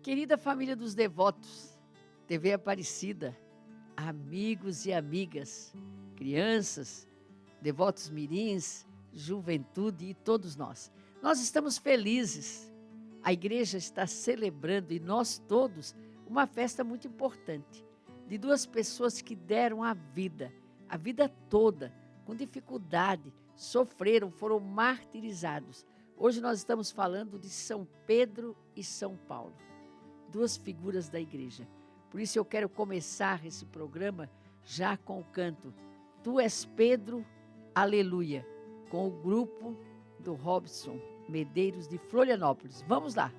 Querida família dos devotos, TV Aparecida, amigos e amigas, crianças, devotos mirins, juventude e todos nós. Nós estamos felizes. A igreja está celebrando, e nós todos, uma festa muito importante, de duas pessoas que deram a vida toda, com dificuldade, sofreram, foram martirizados. Hoje nós estamos falando de São Pedro e São Paulo, duas figuras da igreja. Por isso eu quero começar esse programa já com o canto Tu és Pedro, Aleluia, com o grupo do Robson Medeiros de Florianópolis. Vamos lá!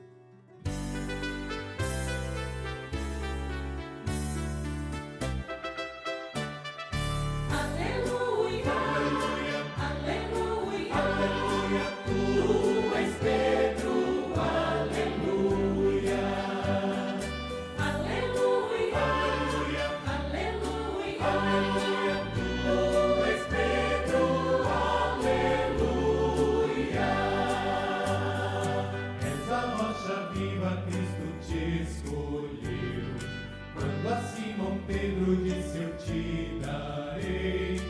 Pedro disse: eu te darei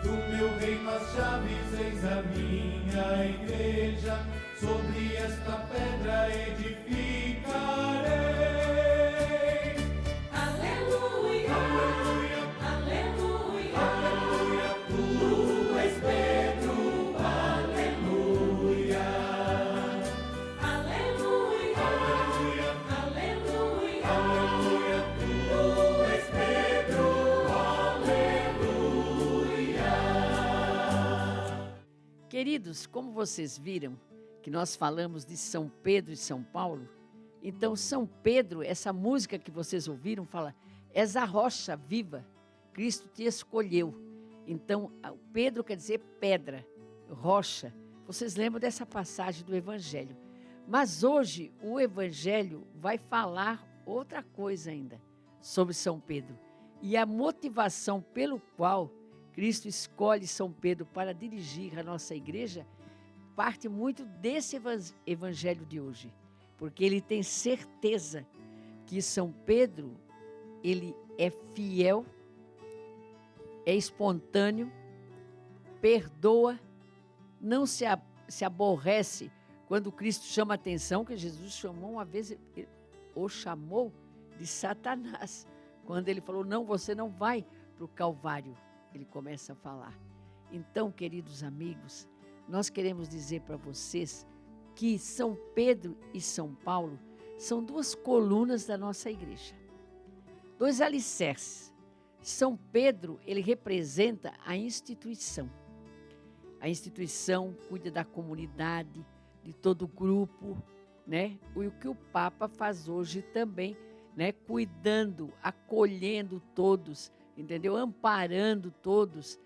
do meu reino as chaves, eis a minha igreja, sobre esta pedra edificarei. Aleluia, aleluia, aleluia, aleluia, tu és Pedro, aleluia. Aleluia, aleluia, aleluia, aleluia, tu és Pedro, aleluia. Queridos, como vocês viram que nós falamos de São Pedro e São Paulo, então São Pedro, essa música que vocês ouviram, fala: és a rocha viva, Cristo te escolheu. Então, Pedro quer dizer pedra, rocha. Vocês lembram dessa passagem do Evangelho. Mas hoje o Evangelho vai falar outra coisa ainda sobre São Pedro. E a motivação pelo qual Cristo escolhe São Pedro para dirigir a nossa igreja parte muito desse Evangelho de hoje. Porque ele tem certeza que São Pedro, ele é fiel, é espontâneo, perdoa, não se aborrece quando Cristo chama a atenção, que Jesus chamou uma vez, o chamou de Satanás. Quando ele falou: não, você não vai para o Calvário. Ele começa a falar. Então, queridos amigos, nós queremos dizer para vocês que São Pedro e São Paulo são duas colunas da nossa igreja. Dois alicerces. São Pedro, ele representa a instituição. A instituição cuida da comunidade, de todo o grupo, né? E o que o Papa faz hoje também, né? Cuidando, acolhendo todos, entendeu? Amparando todos.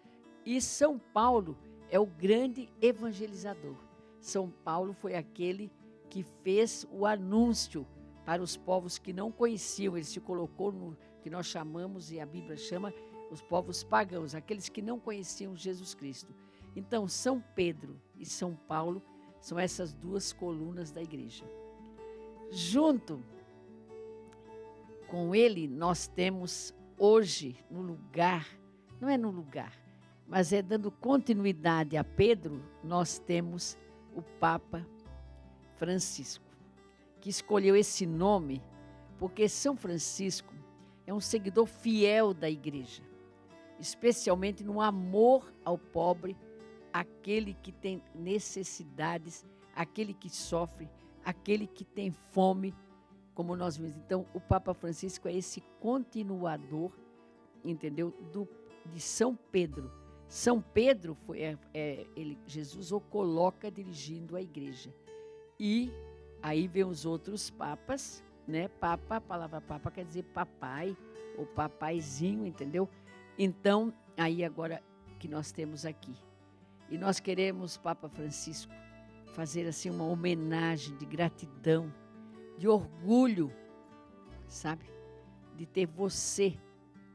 E São Paulo é o grande evangelizador. São Paulo foi aquele que fez o anúncio para os povos que não conheciam. Ele se colocou no que nós chamamos, e a Bíblia chama, os povos pagãos, aqueles que não conheciam Jesus Cristo. Então, São Pedro e São Paulo são essas duas colunas da igreja. Junto com ele, nós temos hoje no lugar, não é no lugar, mas é dando continuidade a Pedro, nós temos o Papa Francisco, que escolheu esse nome porque São Francisco é um seguidor fiel da igreja, especialmente no amor ao pobre, aquele que tem necessidades, aquele que sofre, aquele que tem fome, como nós vimos. Então, o Papa Francisco é esse continuador, entendeu, de São Pedro. São Pedro, Jesus o coloca dirigindo a igreja. E aí vem os outros papas, né? Papa, a palavra papa quer dizer papai, ou papaizinho, entendeu? Então, aí agora que nós temos aqui. E nós queremos, Papa Francisco, fazer assim uma homenagem de gratidão, de orgulho, sabe? De ter você,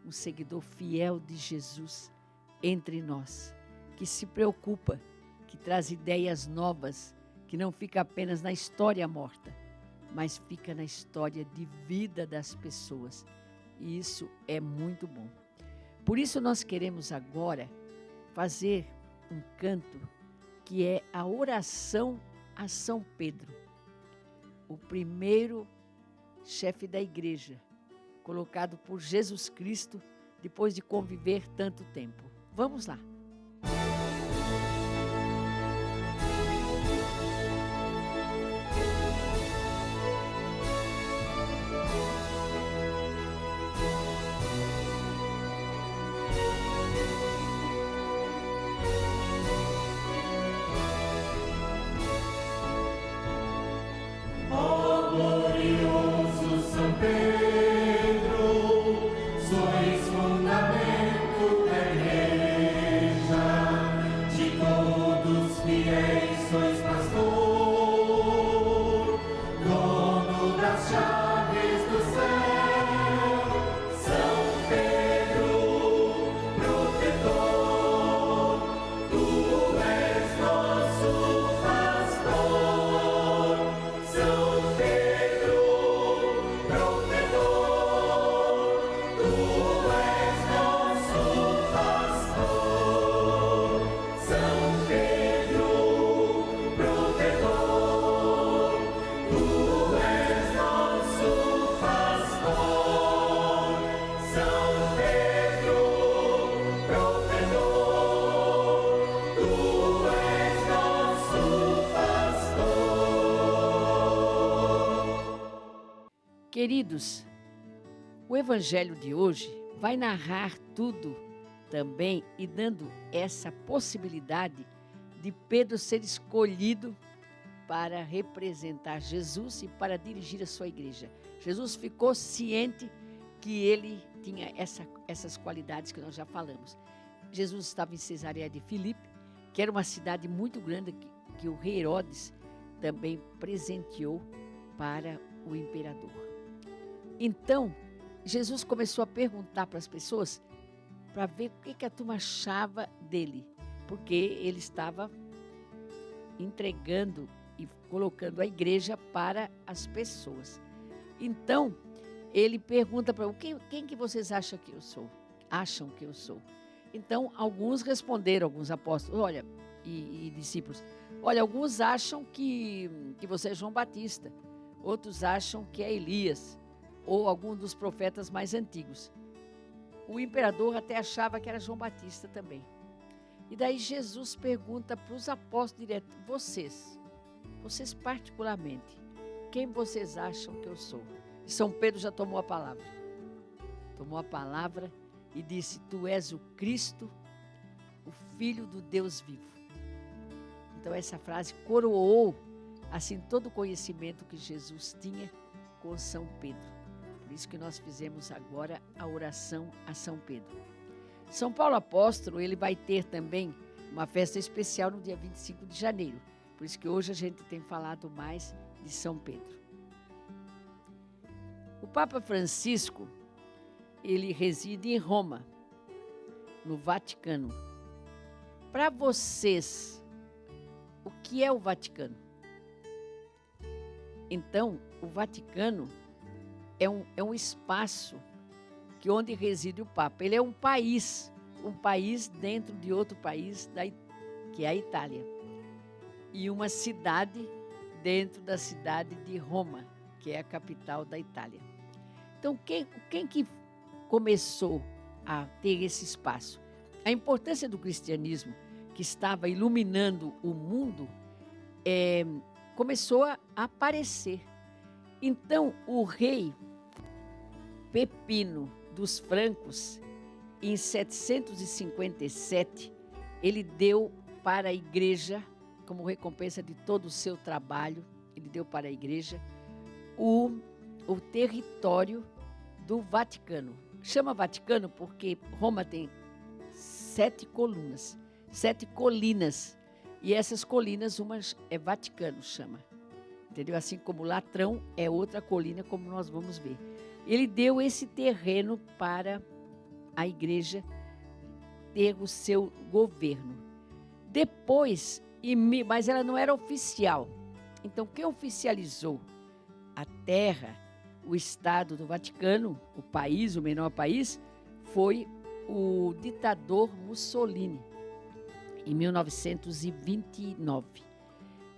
um seguidor fiel de Jesus, entre nós, que se preocupa, que traz ideias novas, que não fica apenas na história morta, mas fica na história de vida das pessoas. E isso é muito bom. Por isso nós queremos agora fazer um canto que é a oração a São Pedro, o primeiro chefe da igreja, colocado por Jesus Cristo depois de conviver tanto tempo. Vamos lá. Queridos, o Evangelho de hoje vai narrar tudo também e dando essa possibilidade de Pedro ser escolhido para representar Jesus e para dirigir a sua igreja. Jesus ficou ciente que ele tinha essas qualidades que nós já falamos. Jesus estava em Cesareia de Filipe, que era uma cidade muito grande que o rei Herodes também presenteou para o imperador. Então, Jesus começou a perguntar para as pessoas para ver o que a turma achava dele, porque ele estava entregando e colocando a igreja para as pessoas. Então, ele pergunta para quem que vocês acham que eu sou? Acham que eu sou? Então, alguns responderam, alguns apóstolos, olha, e discípulos, olha, alguns acham que você é João Batista, outros acham que é Elias, ou algum dos profetas mais antigos. O imperador até achava que era João Batista também. E daí Jesus pergunta para os apóstolos direto, vocês particularmente, quem vocês acham que eu sou? E São Pedro já tomou a palavra. Tomou a palavra e disse, tu és o Cristo, o Filho do Deus vivo. Então essa frase coroou assim todo o conhecimento que Jesus tinha com São Pedro. Por isso que nós fizemos agora a oração a São Pedro. São Paulo Apóstolo, ele vai ter também uma festa especial no dia 25 de janeiro. Por isso que hoje a gente tem falado mais de São Pedro. O Papa Francisco, ele reside em Roma, no Vaticano. Para vocês, o que é o Vaticano? Então, o Vaticano é um espaço onde reside o Papa. Ele é um país dentro de outro país, que é a Itália. E uma cidade dentro da cidade de Roma, que é a capital da Itália. Então, quem que começou a ter esse espaço? A importância do cristianismo, que estava iluminando o mundo, começou a aparecer. Então, o rei Pepino dos Francos, em 757, ele deu para a igreja, como recompensa de todo o seu trabalho, ele deu para a igreja o território do Vaticano. Chama Vaticano porque Roma tem 7 colunas, 7 colinas, e essas colinas, uma é Vaticano, chama. Entendeu? Assim como Latrão é outra colina, como nós vamos ver. Ele deu esse terreno para a igreja ter o seu governo. Depois, mas ela não era oficial. Então, quem oficializou a terra, o Estado do Vaticano, o país, o menor país, foi o ditador Mussolini, em 1929.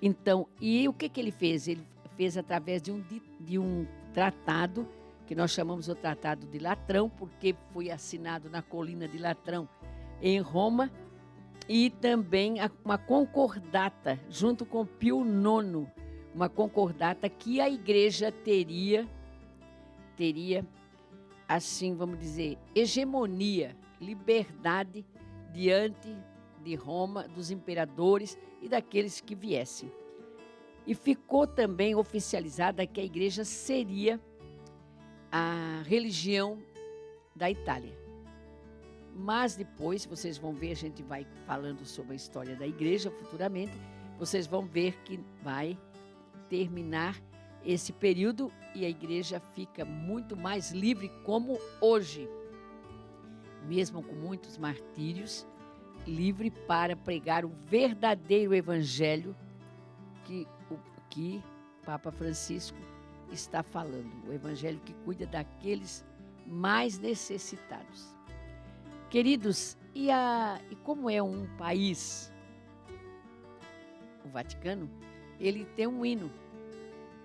Então, e o que ele fez? Ele fez através de um tratado, que nós chamamos o Tratado de Latrão, porque foi assinado na colina de Latrão, em Roma, e também uma concordata, junto com Pio IX, uma concordata que a igreja teria, assim, vamos dizer, hegemonia, liberdade diante de Roma, dos imperadores e daqueles que viessem. E ficou também oficializada que a igreja seria a religião da Itália. Mas depois, vocês vão ver, a gente vai falando sobre a história da igreja futuramente, vocês vão ver que vai terminar esse período e a igreja fica muito mais livre como hoje, mesmo com muitos martírios, livre para pregar o verdadeiro evangelho que Papa Francisco está falando, o evangelho que cuida daqueles mais necessitados. Queridos, e como é um país, o Vaticano, ele tem um hino,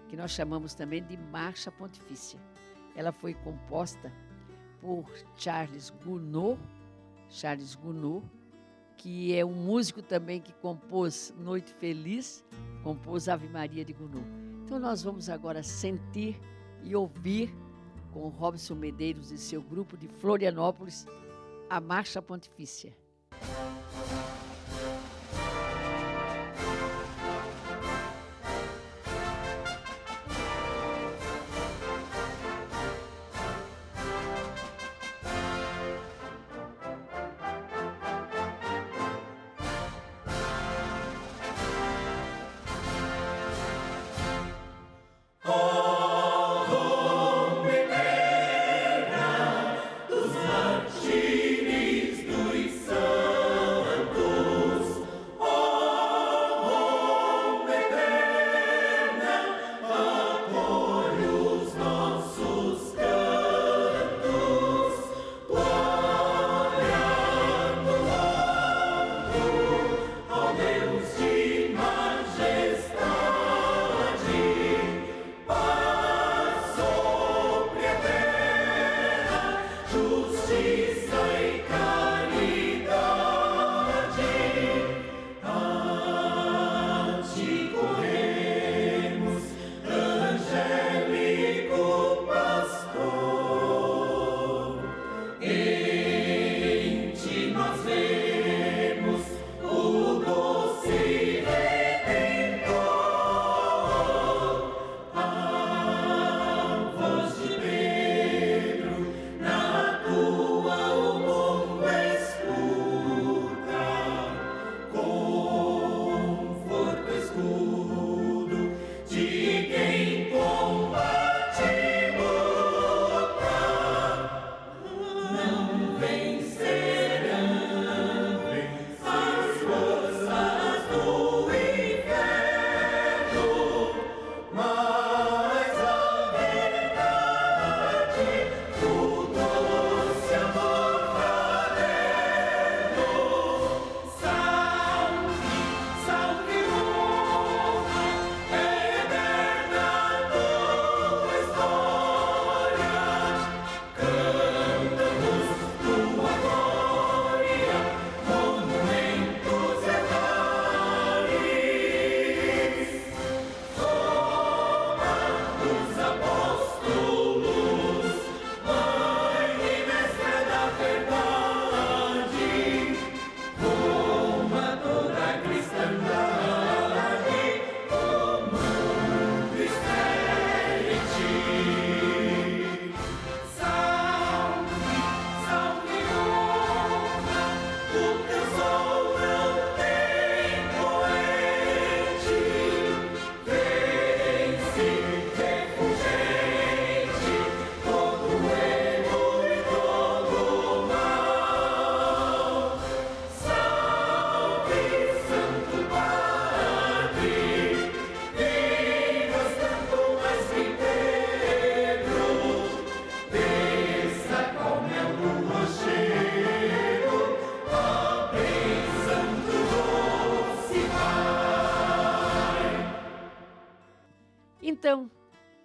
que nós chamamos também de Marcha Pontifícia. Ela foi composta por Charles Gounod, que é um músico também que compôs Noite Feliz, compôs Ave Maria de Gounod. Então nós vamos agora sentir e ouvir com o Robson Medeiros e seu grupo de Florianópolis a Marcha Pontifícia. Dos martires, dos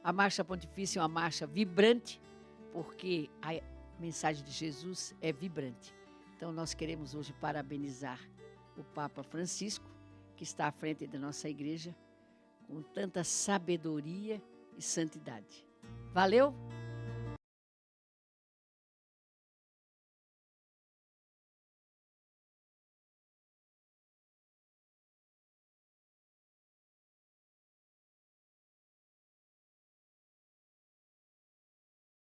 A marcha pontifícia é uma marcha vibrante, porque a mensagem de Jesus é vibrante. Então, nós queremos hoje parabenizar o Papa Francisco, que está à frente da nossa igreja, com tanta sabedoria e santidade. Valeu?